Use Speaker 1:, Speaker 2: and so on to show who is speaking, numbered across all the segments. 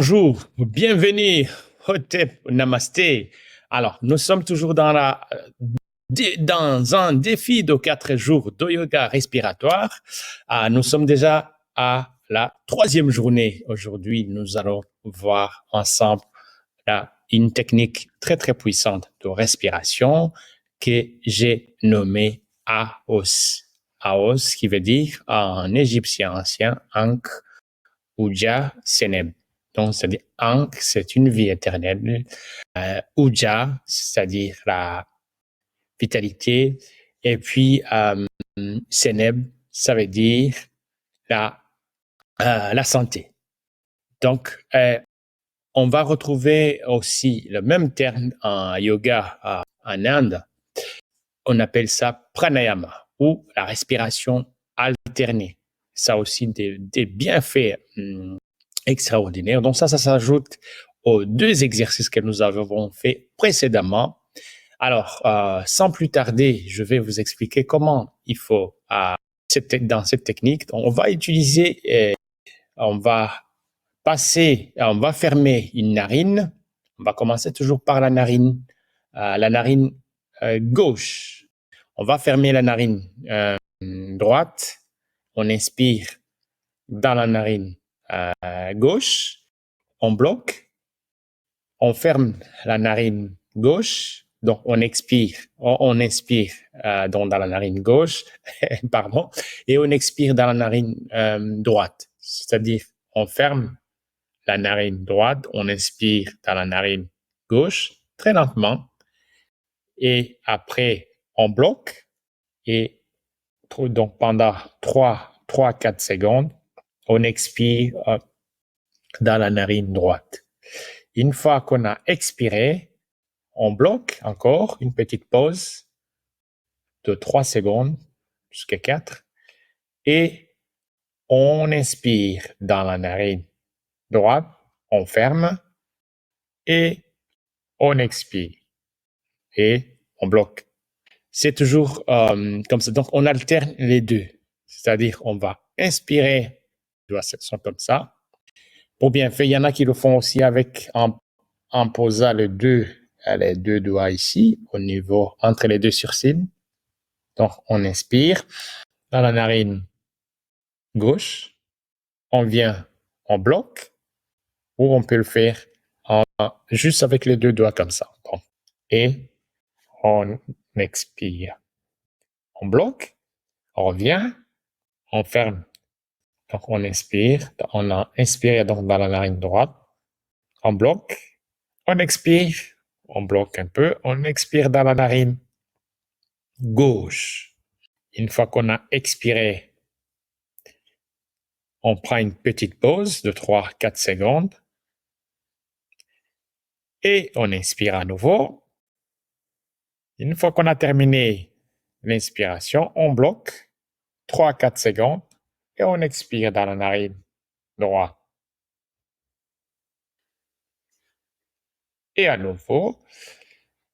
Speaker 1: Bonjour, bienvenue, Hotep, Namasté. Alors, nous sommes toujours dans un défi de 4 jours de yoga respiratoire. Nous sommes déjà à la 3e journée. Aujourd'hui, nous allons voir ensemble une technique très, très puissante de respiration que j'ai nommée AOS. AOS qui veut dire en égyptien ancien, Ankh, Uja, Seneb. Donc, c'est-à-dire Ankh, c'est une vie éternelle. Uja, c'est-à-dire la vitalité. Et puis, Seneb, ça veut dire la santé. Donc, on va retrouver aussi le même terme en yoga en Inde. On appelle ça pranayama ou la respiration alternée. Ça a aussi des bienfaits extraordinaires. Donc ça s'ajoute aux 2 exercices que nous avons fait précédemment. Alors, sans plus tarder, je vais vous expliquer comment il faut, dans cette technique, on va utiliser, on va fermer une narine. On va commencer toujours par la narine gauche. On va fermer la narine droite. On inspire dans la narine gauche. On bloque. On ferme la narine gauche. Donc, on expire. On inspire donc dans la narine gauche, pardon, et on expire dans la narine droite. C'est-à-dire, on ferme la narine droite, on inspire dans la narine gauche, très lentement, et après, on bloque, et donc pendant 3-4 secondes, on expire dans la narine droite. Une fois qu'on a expiré, on bloque encore une petite pause de 3 secondes jusqu'à 4, et on inspire dans la narine droite, on ferme, et on expire. Et on bloque. C'est toujours comme ça. Donc, on alterne les deux. C'est-à-dire, on va inspirer, les doigts sont comme ça. Pour bien faire, il y en a qui le font aussi en posant les deux doigts ici, au niveau, entre les 2 sourcils. Donc, on inspire dans la narine gauche. On vient, on bloque, ou on peut le faire juste avec les 2 doigts comme ça. Donc, et on expire. On bloque, on revient, on ferme. Donc, on inspire. On a inspiré donc dans la narine droite. On bloque. On expire. On bloque un peu. On expire dans la narine gauche. Une fois qu'on a expiré, on prend une petite pause de 3-4 secondes. Et on inspire à nouveau. Une fois qu'on a terminé l'inspiration, on bloque 3-4 secondes et on expire dans la narine droite. Et à nouveau,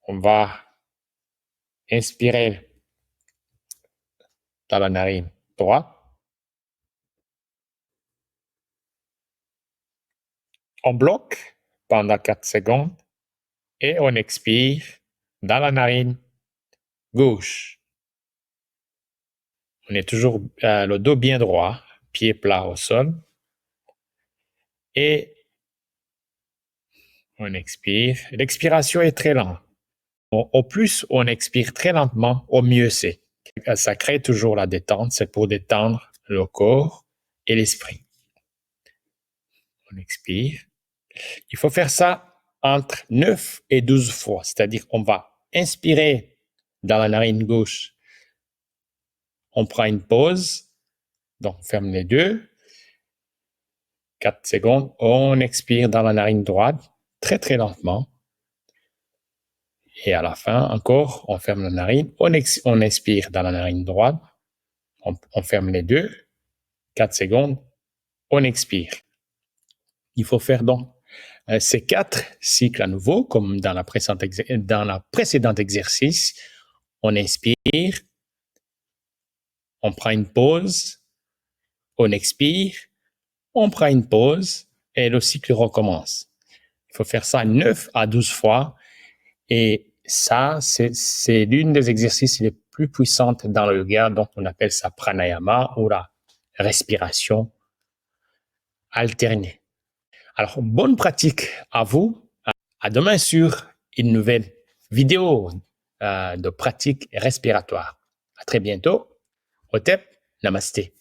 Speaker 1: on va inspirer dans la narine droite. On bloque pendant 4 secondes et on expire dans la narine gauche. On est toujours le dos bien droit, pied plat au sol. Et on expire. L'expiration est très lente. Au plus on expire très lentement, au mieux c'est. Ça crée toujours la détente. C'est pour détendre le corps et l'esprit. On expire. Il faut faire ça entre 9 et 12 fois. C'est-à-dire on va inspirer dans la narine gauche. On prend une pause. Donc, on ferme les 2. 4 secondes. On expire dans la narine droite, très, très lentement. Et à la fin, encore, on ferme la narine. On expire dans la narine droite. On ferme les 2. 4 secondes. On expire. Il faut faire donc ces 4 cycles à nouveau, comme dans la précédente exercice. On inspire. On prend une pause. On expire. On prend une pause. et le cycle recommence. Il faut faire ça 9 à 12 fois. Et ça, c'est l'une des exercices les plus puissantes dans le yoga, donc on appelle ça pranayama ou la respiration alternée. Alors, bonne pratique à vous. À demain sur une nouvelle vidéo de pratique respiratoire. À très bientôt. Otep, namasté.